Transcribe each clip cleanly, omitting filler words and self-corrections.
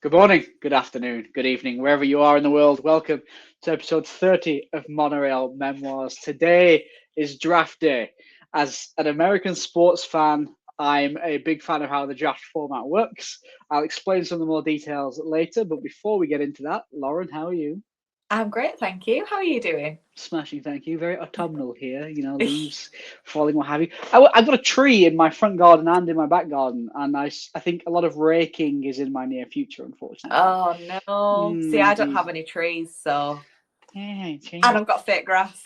Good morning, good afternoon, good evening, wherever you are in the world. Welcome to episode 30 of Monorail Memoirs. Today is draft day. As an American sports fan, I'm a big fan of how the draft format works. I'll explain some of the more details later, but before we get into that, Lauren, how are you? I'm great, thank you. How are you doing? Smashing, thank you. Very autumnal here, leaves falling, what have you. I've got a tree in my front garden and in my back garden, and I think a lot of raking is in my near future, unfortunately. Oh no. See, I don't have any trees, so Yeah, and I've got fake grass.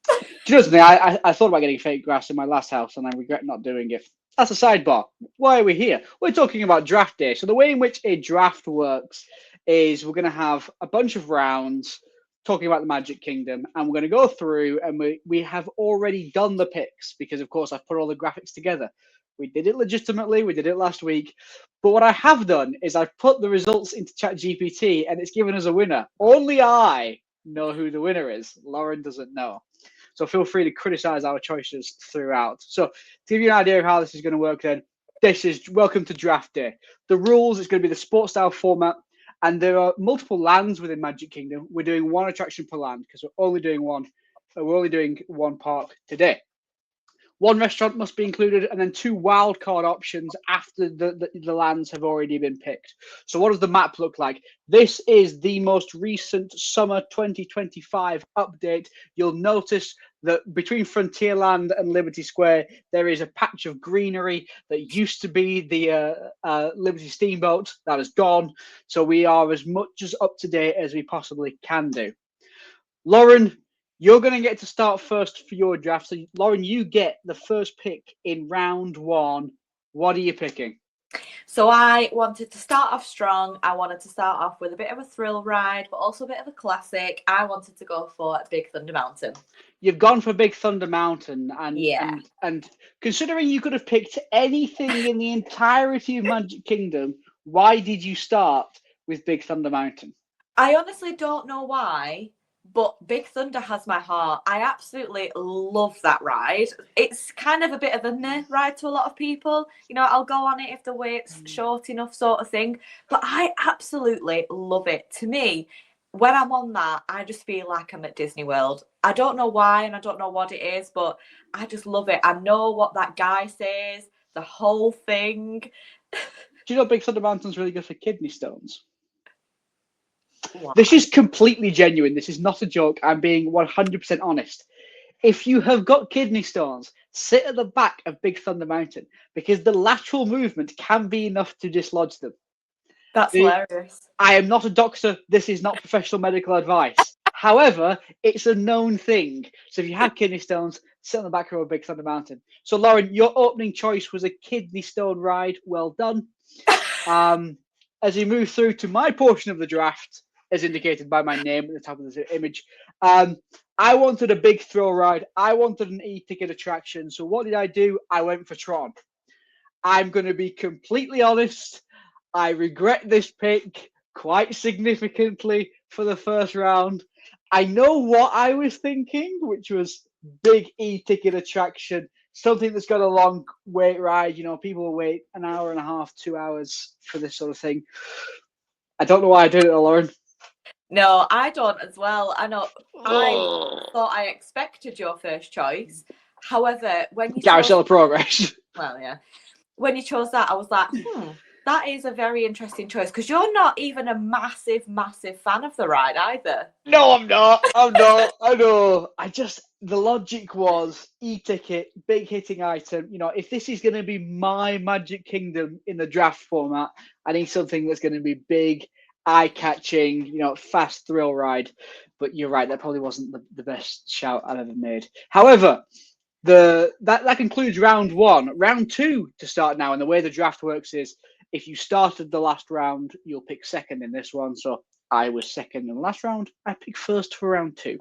Do you know something? I thought about getting fake grass in my last house, and I regret not doing it. That's a sidebar. Why are we here? We're talking about draft day. So the way in which a draft works is we're going to have a bunch of rounds talking about the Magic Kingdom, and we're going to go through, and we have already done the picks because, of course, I've put all the graphics together. We did it legitimately. We did it last week. But what I have done is I've put the results into ChatGPT, and it's given us a winner. Only I know who the winner is. Lauren doesn't know. So feel free to criticize our choices throughout. So to give you an idea of how this is going to work, then this is welcome to draft day. The rules is going to be the sports style format, and there are multiple lands within Magic Kingdom. We're doing one attraction per land because we're only doing one. We're only doing one park today. One restaurant must be included, and then two wildcard options after the lands have already been picked. So what does the map look like? This is the most recent summer 2025 update. You'll notice that between Frontierland and Liberty Square, there is a patch of greenery that used to be the Liberty Steamboat. That is gone. So we are as much as up to date as we possibly can do. Lauren, you're going to get to start first for your draft. So, Lauren, you get the first pick in round one. What are you picking? So I wanted to start off strong. I wanted to start off with a bit of a thrill ride, but also a bit of a classic. I wanted to go for Big Thunder Mountain. You've gone for Big Thunder Mountain, Yeah. and considering you could have picked anything in the entirety of Magic Kingdom, why did you start with Big Thunder Mountain? I honestly don't know why, but Big Thunder has my heart. I absolutely love that ride. It's kind of a bit of a meh ride to a lot of people. You know, I'll go on it if the wait's short enough, sort of thing. But I absolutely love it. To me, when I'm on that, I just feel like I'm at Disney World. I don't know why and I don't know what it is, but I just love it. I know what that guy says, the whole thing. Do you know Big Thunder Mountain's really good for kidney stones? Wow. This is completely genuine. This is not a joke. I'm being 100% honest. If you have got kidney stones, sit at the back of Big Thunder Mountain because the lateral movement can be enough to dislodge them. That's hilarious. I am not a doctor. This is not professional medical advice. However, it's a known thing. So if you have kidney stones, sit on the back row of Big Thunder Mountain. So Lauren, your opening choice was a kidney stone ride. Well done. As we move through to my portion of the draft, as indicated by my name at the top of the image, I wanted a big thrill ride. I wanted an e-ticket attraction. So what did I do? I went for Tron. I'm going to be completely honest. I regret this pick quite significantly for the first round. I know what I was thinking, which was big e-ticket attraction, something that's got a long wait ride. You know, people will wait an hour and a half, 2 hours for this sort of thing. I don't know why I did it, Lauren. No, I don't as well. I know. I thought I expected your first choice. However, when you Carousel of Progress. Well, yeah, when you chose that, I was like, that is a very interesting choice because you're not even a massive, massive fan of the ride either. No, I'm not. I'm not. I know. The logic was e-ticket, big hitting item. You know, if this is going to be my Magic Kingdom in the draft format, I need something that's going to be big, eye-catching, you know, fast thrill ride. But you're right, that probably wasn't the best shout I've ever made. However, that concludes round one. Round two to start now, and the way the draft works is if you started the last round, you'll pick second in this one. So I was second in the last round. I picked first for round two.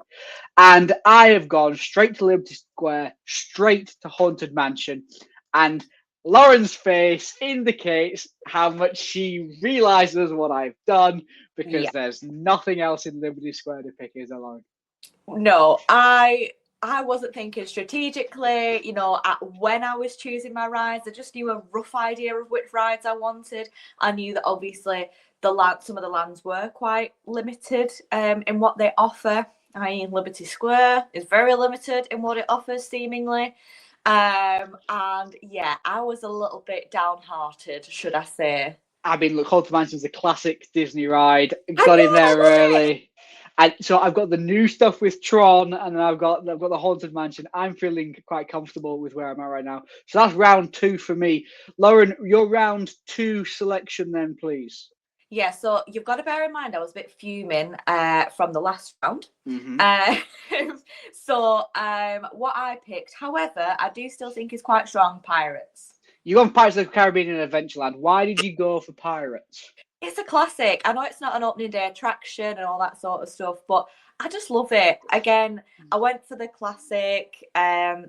And I have gone straight to Liberty Square, straight to Haunted Mansion. And Lauren's face indicates how much she realizes what I've done because there's nothing else in Liberty Square to pick, is there, Lauren? No, I wasn't thinking strategically, you know, when I was choosing my rides. I just knew a rough idea of which rides I wanted. I knew that obviously some of the lands were quite limited in what they offer. I.e., Liberty Square is very limited in what it offers, seemingly. And yeah, I was a little bit downhearted, should I say. I mean, look, Haunted Mansion's a classic Disney ride. I Got in know, I there love it. early. And so I've got the new stuff with Tron, and then I've got the Haunted Mansion. I'm feeling quite comfortable with where I'm at right now. So that's round 2 for me. Lauren, your round 2 selection then, please. Yeah, so you've got to bear in mind I was a bit fuming from the last round. So what I picked, however, I do still think is quite strong, Pirates. You won Pirates of the Caribbean and Adventureland. Why did you go for Pirates? It's a classic. I know it's not an opening day attraction and all that sort of stuff, but I just love it. Again, I went for the classic,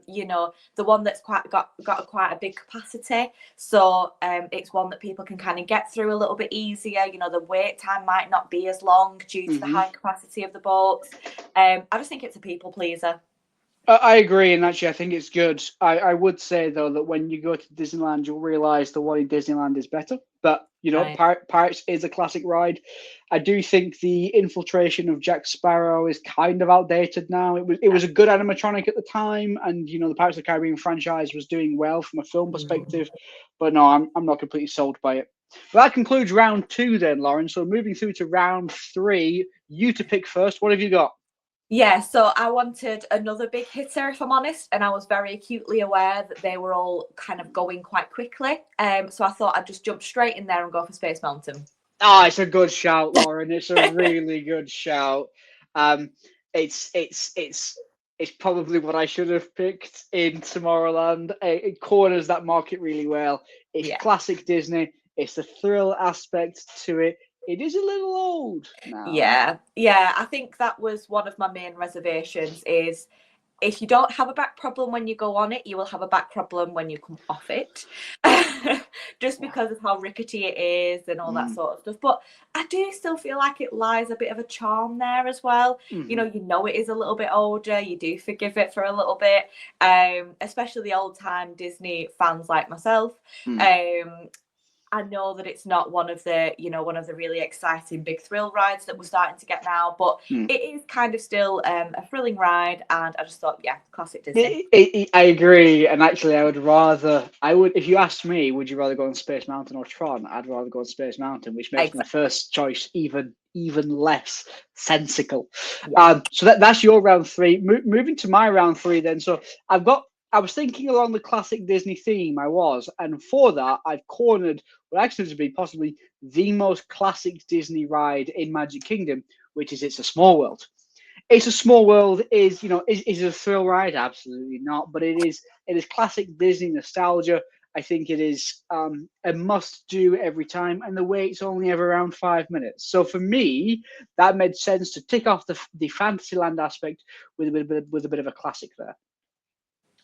you know, the one that's quite got quite a big capacity. So it's one that people can kind of get through a little bit easier. You know, the wait time might not be as long due to the high capacity of the boats. I just think it's a people pleaser. I agree, and actually, I think it's good. I would say though that when you go to Disneyland, you'll realise the one in Disneyland is better. But you know, Right. Pirates is a classic ride. I do think the infiltration of Jack Sparrow is kind of outdated now. It was a good animatronic at the time, and you know, the Pirates of the Caribbean franchise was doing well from a film perspective. But no, I'm not completely sold by it. But that concludes round 2 then, Lauren. So moving through to round 3, you to pick first. What have you got? Yeah, so I wanted another big hitter, if I'm honest, and I was very acutely aware that they were all kind of going quite quickly. So I thought I'd just jump straight in there and go for Space Mountain. Ah, it's a good shout, Lauren. It's a really good shout. It's probably what I should have picked in Tomorrowland. It corners that market really well. It's classic Disney. It's the thrill aspect to it. It is a little old now. Yeah. I think that was one of my main reservations is if you don't have a back problem when you go on it, you will have a back problem when you come off it. Just because of how rickety it is and all that sort of stuff. But I do still feel like it lies a bit of a charm there as well. You know it is a little bit older. You do forgive it for a little bit. Especially the old time Disney fans like myself. I know that it's not one of the really exciting big thrill rides that we're starting to get now, but it is kind of still a thrilling ride, and I just thought, yeah, classic Disney. I agree, and actually, if you asked me, would you rather go on Space Mountain or Tron? I'd rather go on Space Mountain, which makes my first choice even less sensical. So that's your round 3. Moving to my round 3, then. So I was thinking along the classic Disney theme, and for that, I've cornered what actually to be possibly the most classic Disney ride in Magic Kingdom, which is It's a Small World. It's a Small World is a thrill ride? Absolutely not, but it is classic Disney nostalgia. I think it is a must-do every time, and the wait's only ever around 5 minutes. So for me, that made sense to tick off the Fantasyland aspect with a bit of a classic there.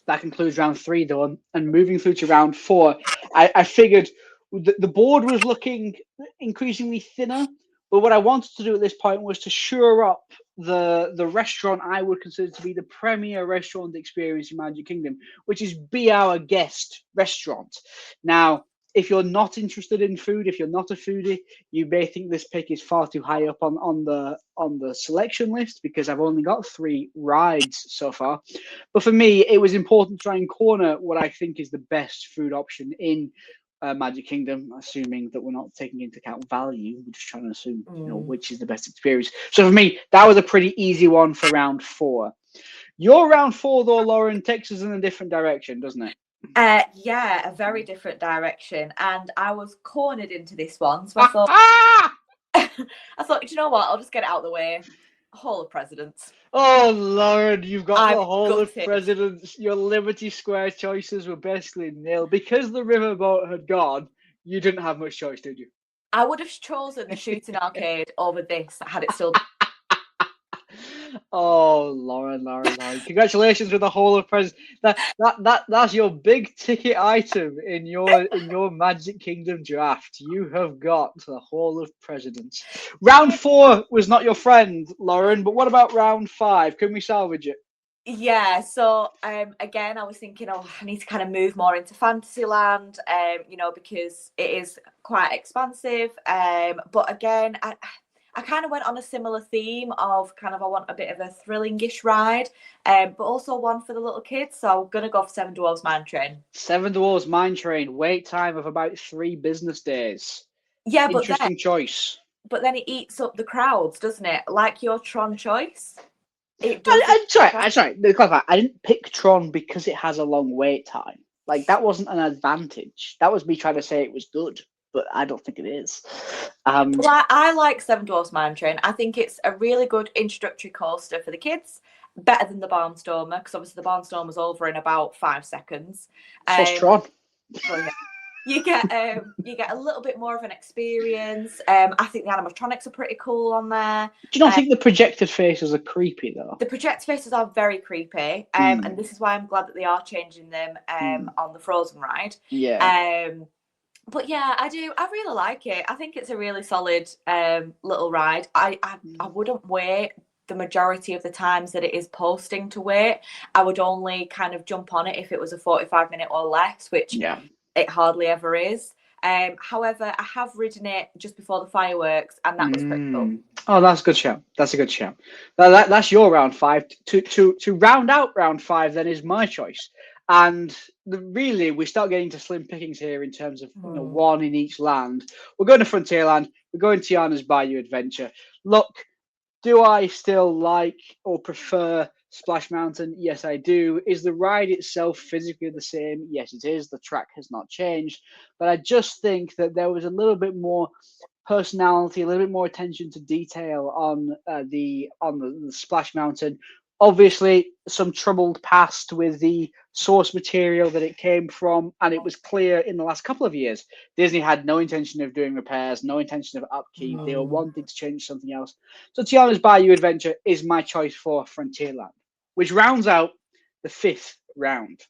That concludes round 3, though, and moving through to round 4, I figured the board was looking increasingly thinner, but what I wanted to do at this point was to shore up the restaurant I would consider to be the premier restaurant experience in Magic Kingdom, which is Be Our Guest restaurant. Now, if you're not interested in food, if you're not a foodie, you may think this pick is far too high up on the selection list because I've only got 3 rides so far. But for me, it was important to try and corner what I think is the best food option in Magic Kingdom, assuming that we're not taking into account value. We're just trying to assume which is the best experience. So for me, that was a pretty easy one for round 4. Your round 4, though, Lauren, takes us in a different direction, doesn't it? Yeah, a very different direction, and I was cornered into this one, so I thought, do you know what? I'll just get it out of the way. Hall of Presidents. Oh, Lauren, you've got the Hall of gutted. Presidents. Your Liberty Square choices were basically nil because the riverboat had gone. You didn't have much choice, did you? I would have chosen the shooting arcade over this had it still been. Oh, Lauren. Congratulations with the Hall of Presidents. That's your big ticket item in your Magic Kingdom draft. You have got the Hall of Presidents. Round 4 was not your friend, Lauren, but what about round 5? Can we salvage it? Yeah, so again, I was thinking, oh, I need to kind of move more into Fantasyland, because it is quite expansive. But again, I kind of went on a similar theme of kind of I want a bit of a thrilling-ish ride, but also one for the little kids. So I'm gonna go for Seven Dwarfs Mine Train. Seven Dwarfs Mine Train, wait time of about 3 business days. Yeah, Interesting choice. but then it eats up the crowds, doesn't it? Like your Tron choice, it does. I'm sorry. To clarify, I didn't pick Tron because it has a long wait time. Like, that wasn't an advantage. That was me trying to say it was good, but I don't think it is. Well, I like Seven Dwarfs Mine Train. I think it's a really good introductory coaster for the kids. Better than the Barnstormer, because obviously the Barnstormer's over in about 5 seconds. So's Tron. Well, yeah. You get a little bit more of an experience. I think the animatronics are pretty cool on there. Do you not think the projected faces are creepy though? The projected faces are very creepy, and this is why I'm glad that they are changing them on the Frozen ride. Yeah. But yeah, I really like it. I think it's a really solid little ride. I wouldn't wait the majority of the times that it is posting to wait. I would only kind of jump on it if it was a 45-minute or less, which it hardly ever is. However, I have ridden it just before the fireworks, and that was pretty cool. Oh, that's a good shout. That's a good shout. That's your round 5. To round out round 5, then is my choice. And really, we start getting to slim pickings here in terms of one in each land. We're going to Frontierland. We're going to Tiana's Bayou Adventure. Look, do I still like or prefer Splash Mountain? Yes, I do. Is the ride itself physically the same? Yes, it is. The track has not changed. But I just think that there was a little bit more personality, a little bit more attention to detail on the Splash Mountain. Obviously, some troubled past with the source material that it came from, and it was clear in the last couple of years Disney had no intention of doing repairs, no intention of upkeep. They were wanting to change something else. So Tiana's Bayou Adventure is my choice for Frontierland, which rounds out the 5th round.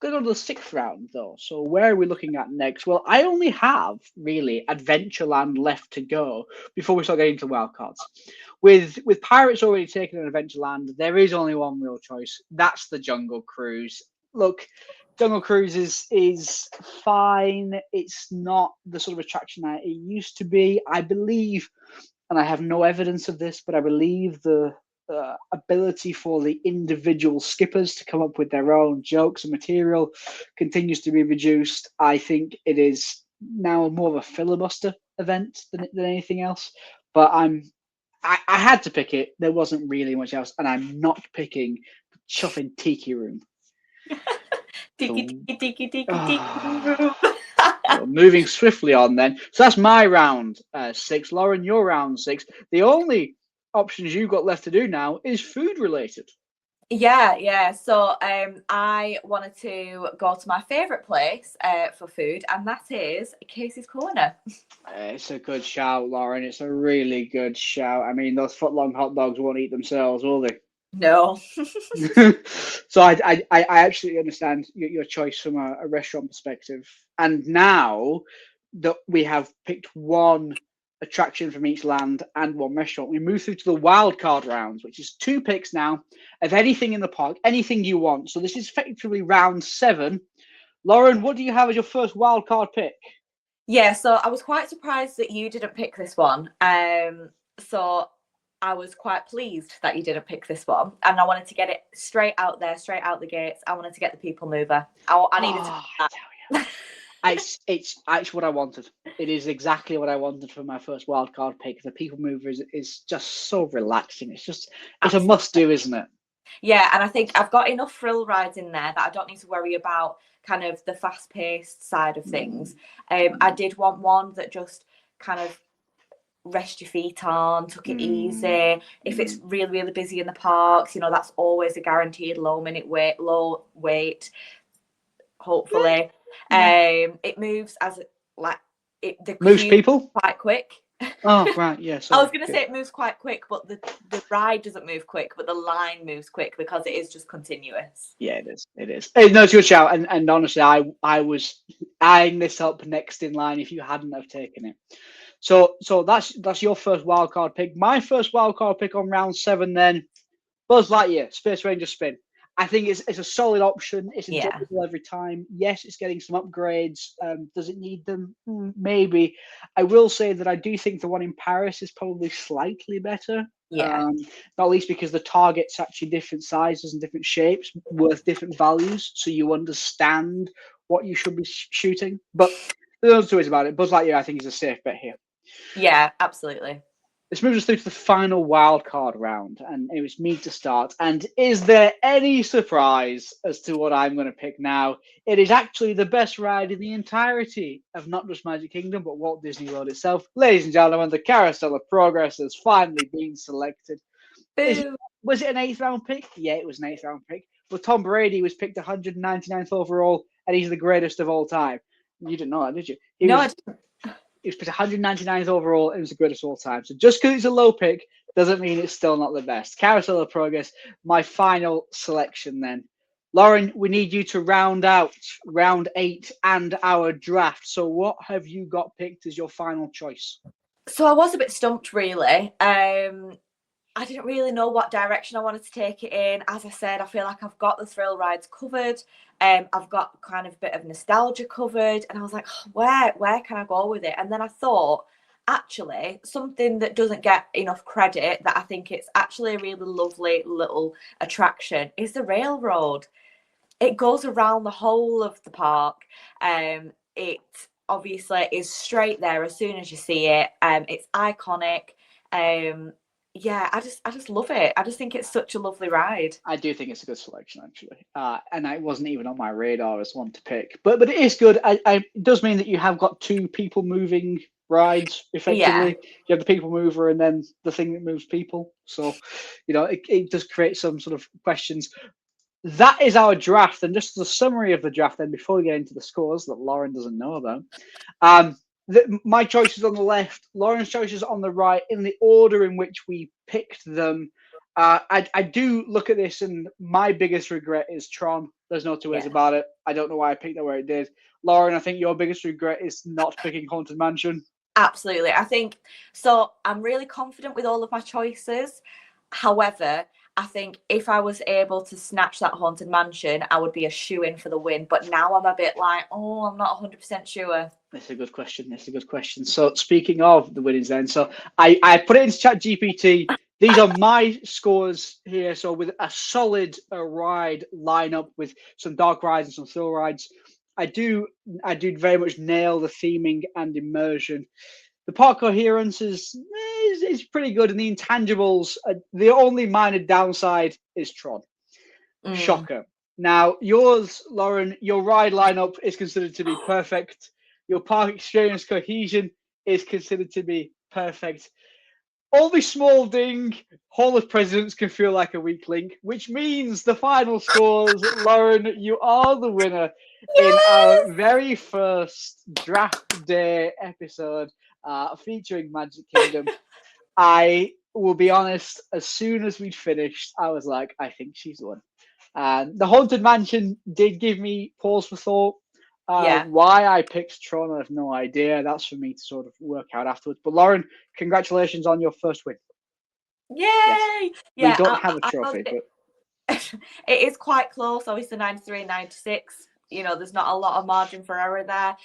We're going to go to the 6th round, though. So where are we looking at next? Well, I only have, really, Adventureland left to go before we start getting to wildcards. With Pirates already taken an Adventureland, there is only one real choice. That's the Jungle Cruise. Look, Jungle Cruise is fine. It's not the sort of attraction that it used to be. I believe, and I have no evidence of this, but I believe the ability for the individual skippers to come up with their own jokes and material continues to be reduced. I think it is now more of a filibuster event than anything else. But I had to pick it. There wasn't really much else, and I'm not picking Chuffing Tiki Room. Tiki room. Moving swiftly on then. So that's my round 6. Lauren, your round 6. The only options you've got left to do now is food related. Yeah. So I wanted to go to my favourite place for food, and that is Casey's Corner. It's a good shout, Lauren. It's a really good shout. I mean, those footlong hot dogs won't eat themselves, will they? No. So I actually understand your choice from a restaurant perspective. And now that we have picked one attraction from each land and one restaurant, we move through to the wild card rounds, which is 2 picks now of anything in the park, anything you want. So this is effectively round 7. Lauren, what do you have as your first wild card pick? Yeah, so I was quite surprised that you didn't pick this one. So I was quite pleased that you didn't pick this one, and I wanted to get it straight out there, straight out the gates. I wanted to get the people mover. I needed to. I tell you. It's what I wanted. It is exactly what I wanted for my first wildcard pick. The people mover is just so relaxing. It's a must do, isn't it? Yeah, and I think I've got enough thrill rides in there that I don't need to worry about kind of the fast paced side of things. I did want one that just kind of rest your feet on, took it easy. If it's really, really busy in the parks, that's always a guaranteed low wait. Hopefully. It moves moves people quite quick. Oh right, yes. I was going to say it moves quite quick, but the ride doesn't move quick, but the line moves quick because it is just continuous. Yeah, it is. No, it's a good shout, and honestly, I was eyeing this up next in line if you hadn't have taken it. So that's your first wildcard pick. My first wildcard pick on round 7 then Buzz Lightyear, Space Ranger spin. I think it's a solid option. It's Yeah. enjoyable every time. Yes, it's getting some upgrades. Does it need them? Maybe. I will say that I do think the one in Paris is probably slightly better. Yeah. Not least because the target's actually different sizes and different shapes, worth different values, so you understand what you should be shooting. But there's no two ways about it. Buzz Lightyear, I think, is a safe bet here. Yeah, absolutely. This moves us through to the final wildcard round, and it was me to start. And is there any surprise as to what I'm going to pick now? It is actually the best ride in the entirety of not just Magic Kingdom, but Walt Disney World itself. Ladies and gentlemen, the Carousel of Progress has finally been selected. Was it an 8th round pick? Yeah, it was an 8th round pick. But Tom Brady was picked 199th overall, and he's the greatest of all time. You didn't know that, did you? He was picked 199th overall and was the greatest of all time. So just because it's a low pick doesn't mean it's still not the best. Carousel of Progress, my final selection then. Lauren, we need you to round out round 8 and our draft. So what have you got picked as your final choice? So I was a bit stumped, really. I didn't really know what direction I wanted to take it in. As I said, I feel like I've got the thrill rides covered. I've got kind of a bit of nostalgia covered. And I was like, where can I go with it? And then I thought, actually, something that doesn't get enough credit, that I think it's actually a really lovely little attraction, is the railroad. It goes around the whole of the park. It obviously is straight there as soon as you see it. It's iconic. Yeah, I just love it. I just think it's such a lovely ride. I do think it's a good selection, actually, and it wasn't even on my radar as one to pick. But it is good. It does mean that you have got two people moving rides effectively. Yeah. You have the people mover and then the thing that moves people. So, it does create some sort of questions. That is our draft, and just as a summary of the draft, then before we get into the scores that Lauren doesn't know about. My choices on the left, Lauren's choices on the right, in the order in which we picked them. I do look at this, and my biggest regret is Tron. There's no two ways about it. I don't know why I picked that where it did. Lauren, I think your biggest regret is not picking Haunted Mansion. Absolutely. I think so. I'm really confident with all of my choices. However, I think if I was able to snatch that Haunted Mansion, I would be a shoo-in for the win. But now I'm a bit like, I'm not 100% sure. That's a good question. So speaking of the winnings then, so I put it into ChatGPT. These are my scores here. So with a solid ride lineup with some dark rides and some thrill rides, I do very much nail the theming and immersion. The park coherence is pretty good, and the intangibles, the only minor downside is Tron. Shocker. Now, yours, Lauren, your ride lineup is considered to be perfect. Your park experience cohesion is considered to be perfect. Only small ding, Hall of Presidents can feel like a weak link, which means the final scores, Lauren, you are the winner in our very first draft day episode featuring Magic Kingdom. I will be honest, as soon as we'd finished, I was like, I think she's won. And the Haunted Mansion did give me pause for thought. Why I picked Tron, I have no idea. That's for me to sort of work out afterwards. But Lauren, congratulations on your first win. Yay! Yes. Yeah, we don't have a trophy, but it is quite close. Obviously, 93 and 96. There's not a lot of margin for error there.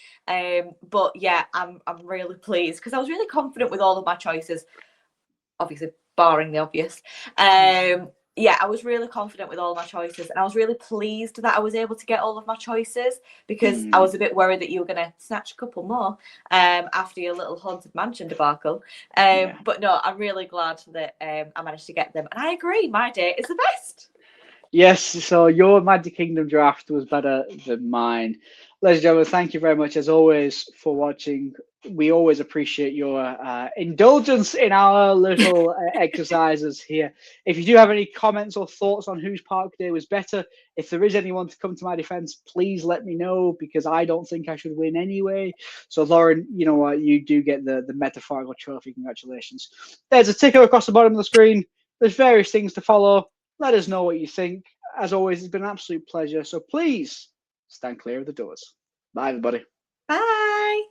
But yeah, I'm really pleased because I was really confident with all of my choices. Obviously, barring the obvious. Yeah, I was really confident with all my choices, and I was really pleased that I was able to get all of my choices because I was a bit worried that you were going to snatch a couple more after your little Haunted Mansion debacle. But no, I'm really glad that I managed to get them, and I agree, my day is the best. Yes, so your Magic Kingdom draft was better than mine. Ladies and gentlemen, thank you very much, as always, for watching. We always appreciate your indulgence in our little exercises here. If you do have any comments or thoughts on whose park day was better, if there is anyone to come to my defense, please let me know, because I don't think I should win anyway. So, Lauren, you know what? You do get the metaphorical trophy. Congratulations. There's a ticker across the bottom of the screen. There's various things to follow. Let us know what you think. As always, it's been an absolute pleasure. So please stand clear of the doors. Bye, everybody. Bye.